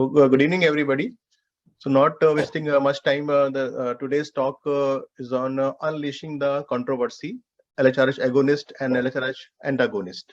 Good evening, everybody. So, not wasting much time, today's talk is on unleashing the controversy, LHRH agonist and LHRH antagonist.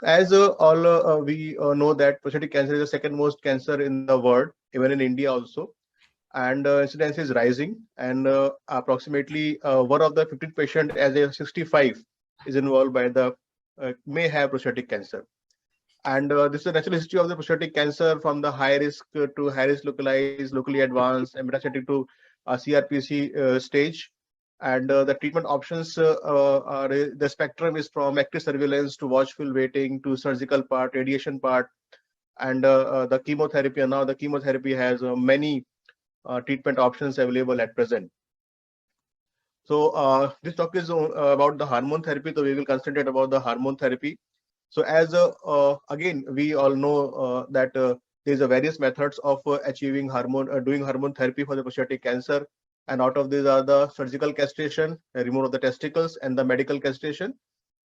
As all we know that prostate cancer is the second most cancer in the world, even in India also, and incidence is rising. And approximately one of the 15 patients as a 65 is involved by the may have prostatic cancer. And this is the natural history of the prostatic cancer from the high risk to high risk localized, locally advanced, and metastatic to CRPC stage. And the treatment options are the spectrum is from active surveillance to watchful waiting to surgical part, radiation part, and the chemotherapy. And now the chemotherapy has many treatment options available at present. So this talk is about the hormone therapy. So we will concentrate about the hormone therapy. So as again, we all know that there's a various methods of achieving hormone, doing hormone therapy for the prostatic cancer. And out of these are the surgical castration, removal of the testicles, and the medical castration.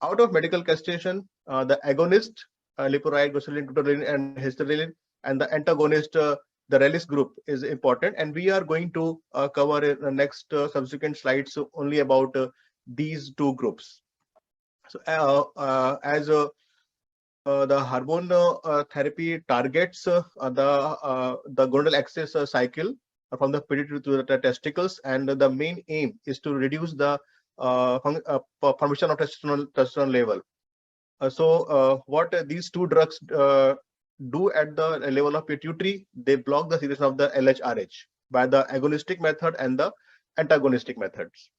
Out of medical castration, the agonist, leuprolide, gosarline, tutorelin, and hysterelin, and the antagonist, the Relis group is important. And we are going to cover in the next subsequent slides only about these two groups. So as the hormone therapy targets the gonadal axis cycle from the pituitary to the testicles, and the main aim is to reduce the formation of testosterone level. So what these two drugs do at the level of pituitary, they block the secretion of the LHRH by the agonistic method and the antagonistic methods.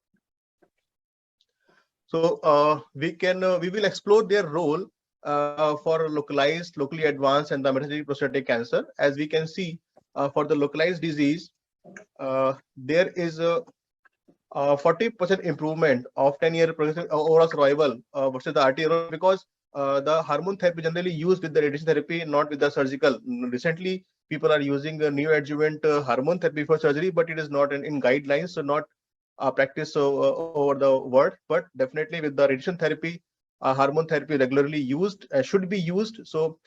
So we will explore their role for localized, locally advanced, and the metastatic prostatic cancer. As we can see, for the localized disease, there is a 40% improvement of 10-year overall survival versus the RT, because the hormone therapy generally used with the radiation therapy, not with the surgical. Recently, people are using a neoadjuvant hormone therapy for surgery, but it is not in guidelines, so not practice over the world. But definitely with the radiation therapy, hormone therapy regularly used, should be used. So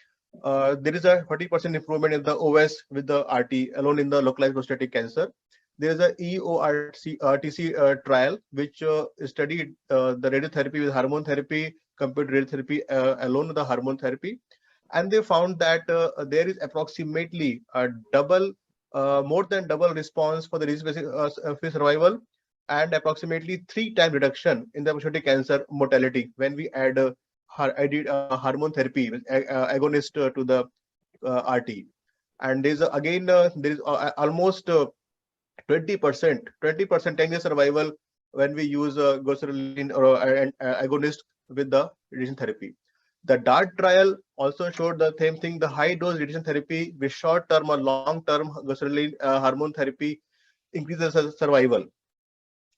there is a 40% improvement in the OS with the RT alone in the localized prostatic cancer. There is a EORTC trial which studied the radiotherapy with hormone therapy compared to radiotherapy alone with the hormone therapy, and they found that there is approximately a double, more than double response for the disease-free survival, and approximately 3-time reduction in the prostatic cancer mortality when we add hormone therapy with agonist to the RT. And there's again there is almost 20% 10-year survival when we use gosarline or agonist with the radiation therapy. The DART trial also showed the same thing. The high dose radiation therapy with short-term or long-term gosarline hormone therapy increases survival.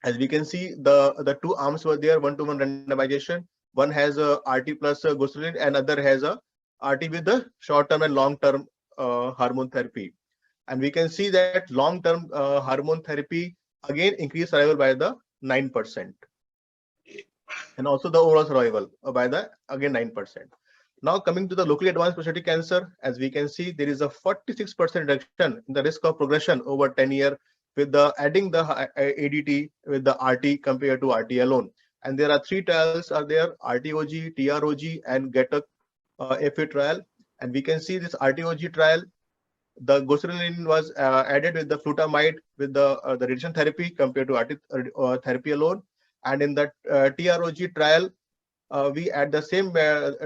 As we can see, the two arms were there, 1-to-1 randomization. One has a RT plus gosarline, and other has a RT with the short-term and long-term hormone therapy. And we can see that long-term hormone therapy again increased survival by the 9%, and also the overall survival by the again 9%. Now coming to the locally advanced prostatic cancer, as we can see, there is a 46% reduction in the risk of progression over 10 years with the adding the ADT with the RT compared to RT alone. And there are 3 trials are there: RTOG, TROG, and GETUC FA trial. And we can see this RTOG trial, the gosarline was added with the flutamide with the radiation therapy compared to RT therapy alone. And in the TROG trial, we add the same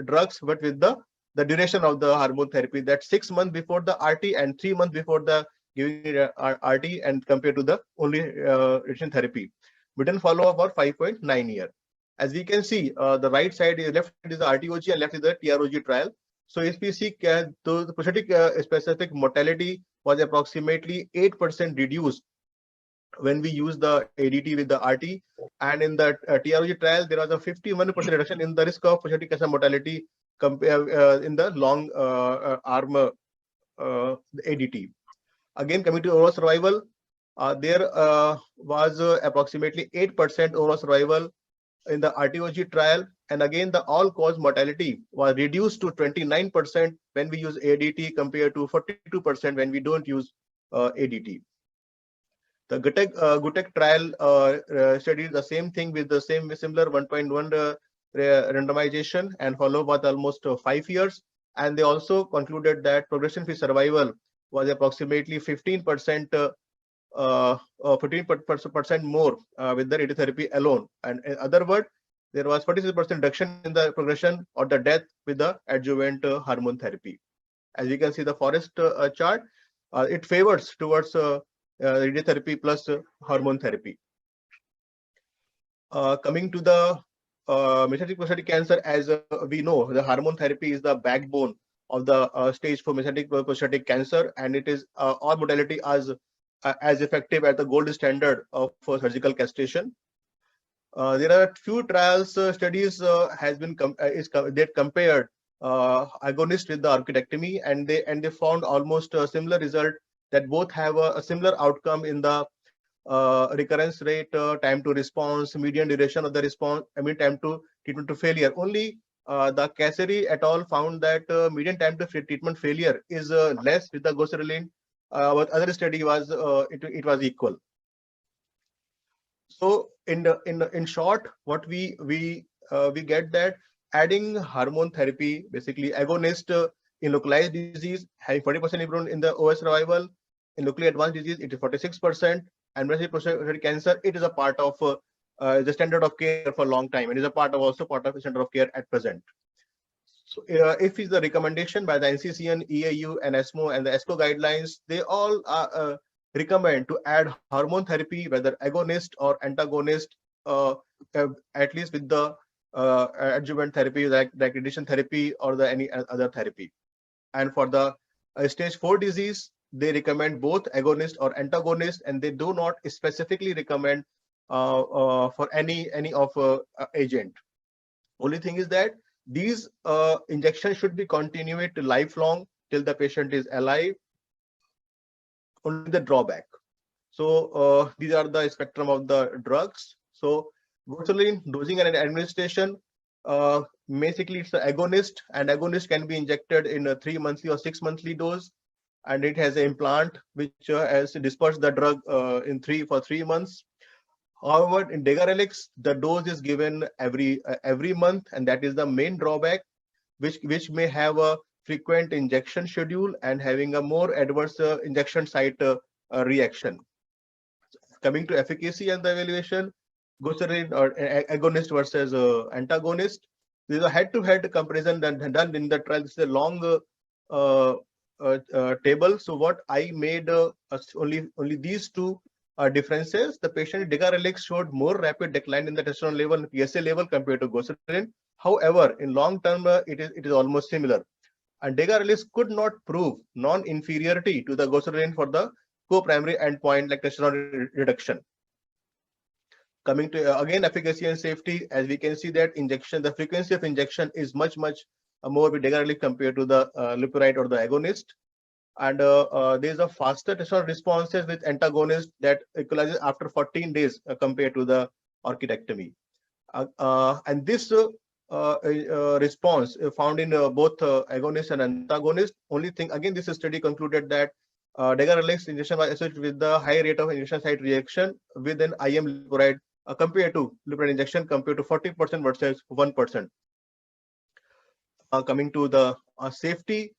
drugs, but with the duration of the hormone therapy, that 6 months before the RT and 3 months before the giving RT, and compared to the only radiation therapy. Median follow-up about 5.9 years. As we can see, the right side is left is the RTOG and left is the TROG trial. So if we see the prostatic specific mortality was approximately 8% reduced when we use the ADT with the RT, and in the TROG trial there was a 51% reduction in the risk of prostatic cancer mortality in the long arm ADT. Again, coming to overall survival, there was approximately 8% overall survival in the RTOG trial, And again, the all-cause mortality was reduced to 29% when we use ADT compared to 42% when we don't use ADT. The GUTEC trial studied the same thing with the similar 1.1 randomization and follow-up was almost 5 years. And they also concluded that progression-free survival was approximately 15% 15% more with the radiotherapy alone. And in other words, there was 46% reduction in the progression or the death with the adjuvant hormone therapy. As you can see the forest chart, it favors towards radiotherapy plus hormone therapy. Coming to the metastatic prostatic cancer, as we know, the hormone therapy is the backbone of the stage for metastatic prostatic cancer, and it is all modality as effective as the gold standard of surgical castration. There are few trials studies has been they compared agonist with the orchidectomy, and they found almost a similar result, that both have a similar outcome in the recurrence rate, time to response, median duration of the response, time to treatment to failure. Only the Cassary et al. Found that median time to treatment failure is less with the goserelin. But other study was it was equal. So in short, what we get that adding hormone therapy, basically agonist in localized disease, having 40% improvement in the OS survival. In locally advanced disease, it is 46%. And metastatic prostatic cancer, it is a part of the standard of care for a long time. It is a part of also part of the standard of care at present. So if is the recommendation by the NCCN, EAU, and ESMO and the ESCO guidelines, they all recommend to add hormone therapy, whether agonist or antagonist, at least with the adjuvant therapy like radiation therapy or the any other therapy. And for the stage 4 disease, they recommend both agonist or antagonist, and they do not specifically recommend for any of agent. Only thing is that these injections should be continued to lifelong till the patient is alive. Only the drawback. So these are the spectrum of the drugs. So botulinum dosing and administration, basically it's an agonist, and agonist can be injected in a 3 monthly or 6 monthly dose, and it has an implant which has dispersed the drug in 3 months. However, in Degarelix, the dose is given every month, and that is the main drawback, which may have a frequent injection schedule and having a more adverse injection site reaction. Coming to efficacy and the evaluation, goserelin or agonist versus antagonist. There is a head-to-head comparison done in the trial. This is a long table. So what I made only these two differences. The patient Degarelix showed more rapid decline in the testosterone level and PSA level compared to goserelin. However, in long term, it is almost similar. And Degarelix could not prove non-inferiority to the goserelin for the co-primary endpoint like testosterone reduction. Coming to again efficacy and safety, as we can see that the frequency of injection is much more with Degarelix compared to the leuprolide or the agonist. And there is a faster testosterone responses with antagonist that equalizes after 14 days compared to the orchidectomy. And this response found in both agonist and antagonist. Only thing, again, this study concluded that Degarelix injection was associated with the high rate of injection site reaction with an IM leuprolide compared to leuprolide injection compared to 40% versus 1%. Coming to the safety,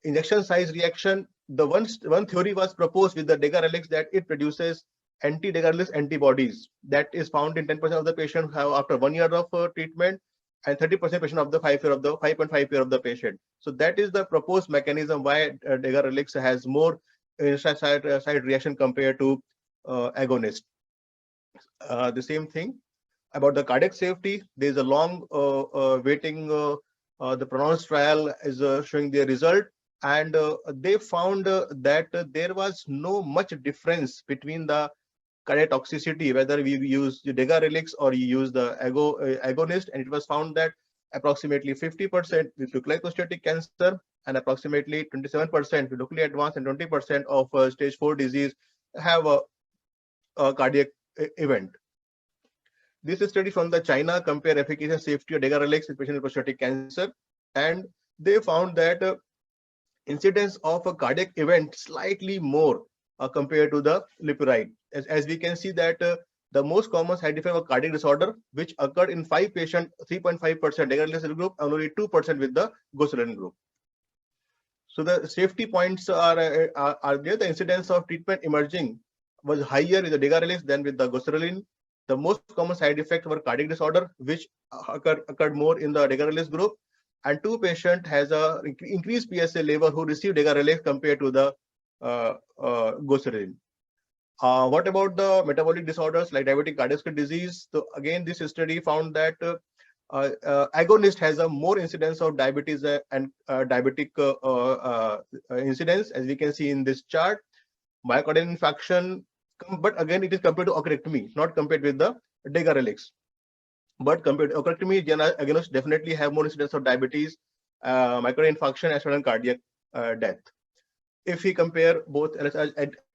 injection size reaction, the one theory was proposed with the Degarelix that it produces anti-Degarelix antibodies that is found in 10% of the patients after 1 year of treatment, and 30% patient of the 5.5 year of the patient. So that is the proposed mechanism why Degarelix has more side reaction compared to agonist. The same thing about the cardiac safety. There is a long waiting. The pronounced trial is showing their result, and they found that there was no much difference between the cardiac toxicity, whether we use the Degarelix or you use the agonist, and it was found that approximately 50% with localized prostatic cancer and approximately 27% with locally advanced and 20% of stage 4 disease have a cardiac event. This study from the China compare efficacy and safety of degarelix in patients with prostatic cancer, and they found that incidence of a cardiac event slightly more compared to the lipuride. As we can see that the most common side effect of cardiac disorder, which occurred in 5 patients, 3.5% degarelix group, and only 2% with the goserelin group. So the safety points are there. The incidence of treatment emerging was higher with the degarelix than with the goserelin. The most common side effects were cardiac disorder, which occurred more in the degarelix group, and 2 patients has a increased PSA level who received degarelix compared to the goserelin. What about the metabolic disorders like diabetic cardiovascular disease? So again, this study found that agonist has a more incidence of diabetes and diabetic incidence, as we can see in this chart. Myocardial infarction, but again, it is compared to oncrectomy, not compared with the degarelix. But compared to oncrectomy, agonists definitely have more incidence of diabetes, myocardial infarction, as well as cardiac death. If we compare both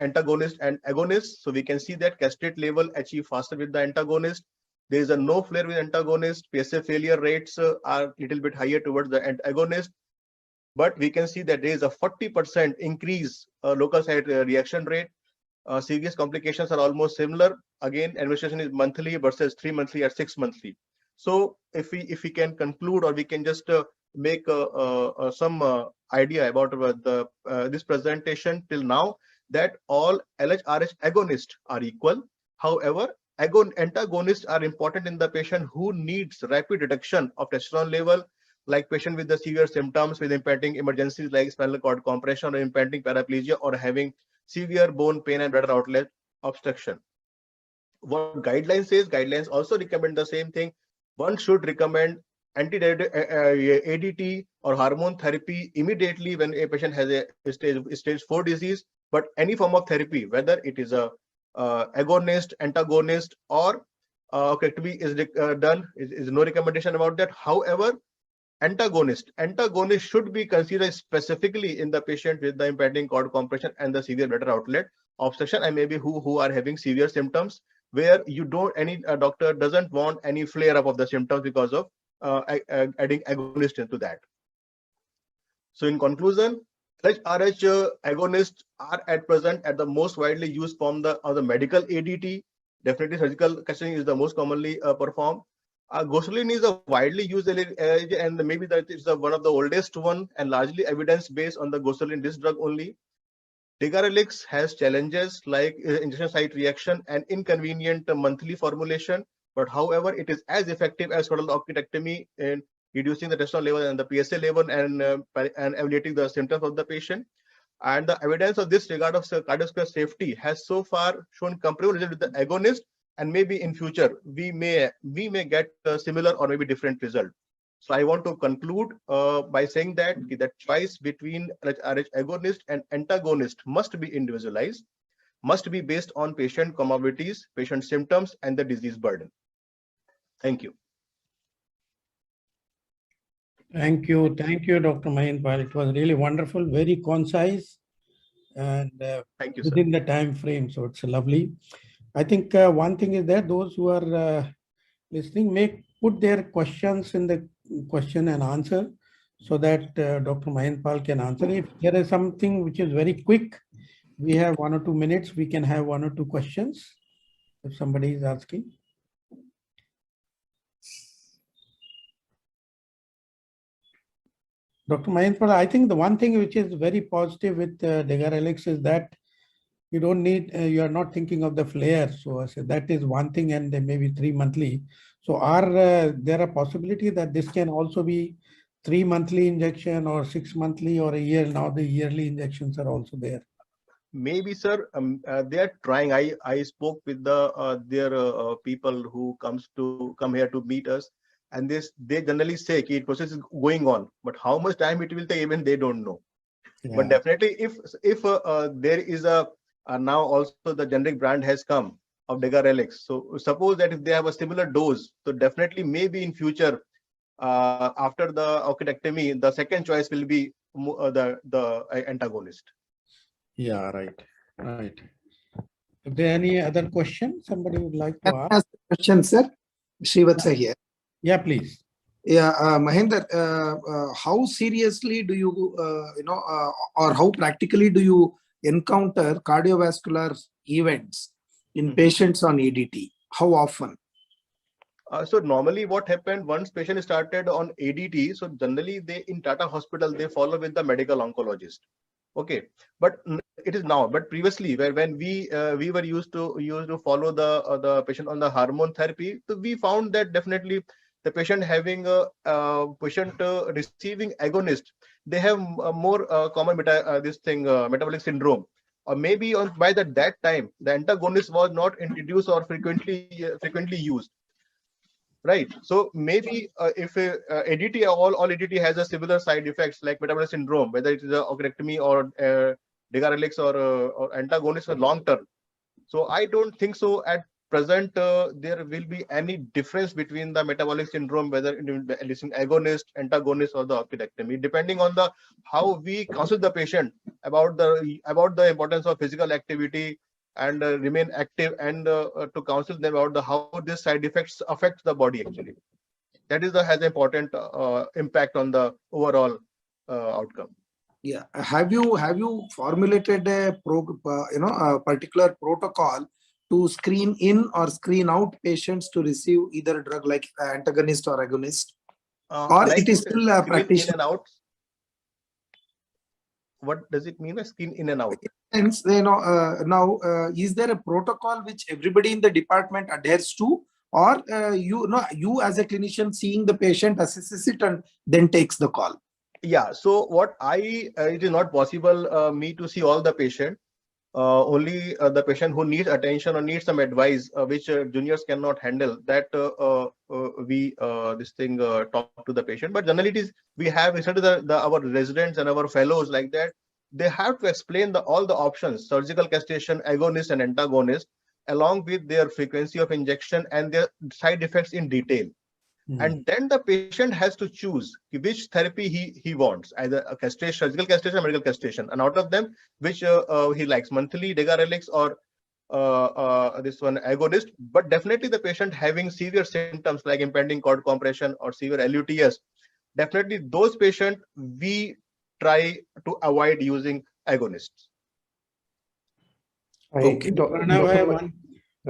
antagonist and agonist, so we can see that castrate level achieve faster with the antagonist. There is a no flare with antagonist. PSA failure rates are a little bit higher towards the antagonist, but we can see that there is a 40% increase local site reaction rate. Serious complications are almost similar. Again, administration is monthly versus 3 monthly or 6 monthly. So if we can conclude, or we can just make some idea about this presentation till now, that all LHRH agonists are equal. However, antagonists are important in the patient who needs rapid reduction of testosterone level, like patient with the severe symptoms with impending emergencies like spinal cord compression or impending paraplegia, or having severe bone pain and bladder outlet obstruction. What guidelines says, guidelines also recommend the same thing. One should recommend ADT or hormone therapy immediately when a patient has a stage 4 disease. But any form of therapy, whether it is a agonist, antagonist, or oncrectomy is done, is no recommendation about that. However, antagonist should be considered specifically in the patient with the impending cord compression and the severe bladder outlet obstruction, and maybe who are having severe symptoms, where you don't, any doctor doesn't want any flare up of the symptoms because of adding agonist into that. So in conclusion, LHRH agonists are at present at the most widely used form of the medical ADT. Definitely surgical casting is the most commonly performed. Goserelin is a widely used and maybe that is one of the oldest one, and largely evidence based on the goserelin, this drug only. Degarelix has challenges like injection site reaction and inconvenient monthly formulation, but however, it is as effective as total oncrectomy in reducing the testosterone level and the PSA level and alleviating the symptoms of the patient. And the evidence of this regard of cardiovascular safety has so far shown comparable result with the agonist, and maybe in future we may get similar or maybe different result. So I want to conclude by saying that the choice between LHRH agonist and antagonist must be individualized, must be based on patient comorbidities, patient symptoms, and the disease burden. Thank you. Thank you, Dr. Mahendra. It was really wonderful, very concise, and thank you, within sir. the time frame. So it's lovely. I think one thing is that those who are listening may put their questions in the question and answer, so that Dr. Mahendra can answer. If there is something which is very quick, we have 1 or 2 minutes, we can have 1 or 2 questions if somebody is asking. Dr. Mahendra, I think the one thing which is very positive with degarelix is that you don't need, you are not thinking of the flare. So I said that is one thing, and maybe 3 monthly. So are there a possibility that this can also be 3 monthly injection or 6 monthly or a year? Now the yearly injections are also there. Maybe, sir. They are trying. I spoke with their people who come here to meet us, and they generally say the process is going on, but how much time it will take, even they don't know. Yeah. But definitely, if there is now also the generic brand has come of degarelix. So suppose that if they have a similar dose, so definitely maybe in future after the oncrectomy, the second choice will be the antagonist. Yeah, right. Is there any other question somebody would like to ask? Question, sir. Srivatsa here. Yeah, please. Yeah, Mahendra, how seriously do you, or how practically do you encounter cardiovascular events in patients on ADT? How often? So normally what happened once patient started on ADT, so generally they in Tata hospital, they follow with the medical oncologist. Okay, but it is now, but previously when we were used to follow the patient on the hormone therapy, so we found that definitely the patient having a patient receiving agonist, they have more common metabolic syndrome, or maybe on by that time the antagonist was not introduced or frequently used. Right. So maybe if ADT, all ADT has a similar side effects like metabolic syndrome, whether it is a orchiectomy or Degarelix or antagonist for long term. So I don't think so at present there will be any difference between the metabolic syndrome, whether it is an agonist, antagonist, or the orchiectomy, depending on the how we counsel the patient about the importance of physical activity and remain active, and to counsel them about how these side effects affect the body actually. That is has important impact on the overall outcome. Yeah. Have you formulated a particular protocol to screen in or screen out patients to receive either a drug like antagonist or agonist, or like it is still a practitioner? In and out. What does it mean? A skin in and out? Hence, now is there a protocol which everybody in the department adheres to, or you as a clinician seeing the patient assesses it and then takes the call? Yeah. So what it is not possible me to see all the patient. Only the patient who needs attention or needs some advice, which juniors cannot handle, that we talk to the patient. But generally, it is we have instead of our residents and our fellows like that, they have to explain all the options: surgical castration, agonist, and antagonist, along with their frequency of injection and their side effects in detail. And then the patient has to choose which therapy he wants, either a castration, surgical castration, or medical castration, and out of them, which he likes, monthly Degarelix or this one agonist. But definitely the patient having severe symptoms like impending cord compression or severe LUTS, definitely those patients we try to avoid using agonists. Okay.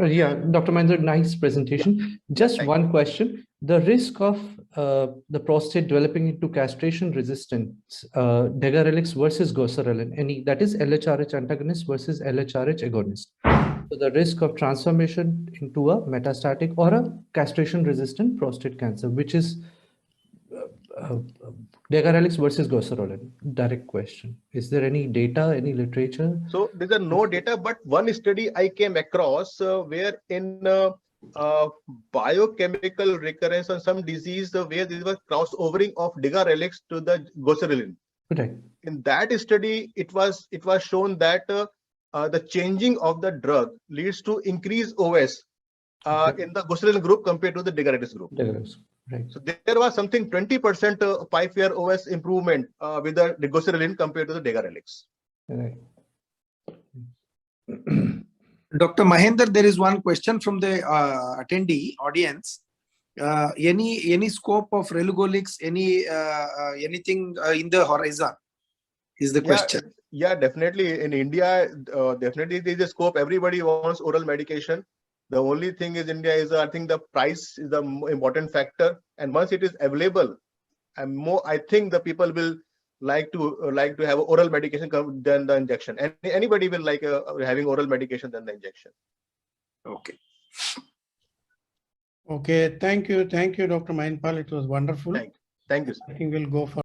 Yeah, Dr. Mahendra, nice presentation. Just one question. The risk of the prostate developing into castration resistance, Degarelix versus goserelin, that is LHRH antagonist versus LHRH agonist. So the risk of transformation into a metastatic or a castration resistant prostate cancer, which is Degarelix versus goserelin. Direct question. Is there any data, any literature? So there are no data, but one study I came across where in biochemical recurrence on some disease where there was crossovering of Degarelix to the goserelin. Right. In that study, it was shown that the changing of the drug leads to increased OS in the goserelin group compared to the Degarelix group. Right. So there was something 20% 5-year OS improvement with the goserelin compared to the Degarelix. Right. Dr. Mahendra, there is one question from the attendee audience. Any scope of Relugolix, anything in the horizon is the question. Yeah, definitely. In India, definitely there is a scope. Everybody wants oral medication. The only thing is India is, I think the price is the important factor. And once it is available, I think the people will like to have oral medication than the injection. And anybody will like having oral medication than the injection. Okay. Okay. Thank you, Dr. Mahendra. It was wonderful. Thank you. Sir. I think we'll go for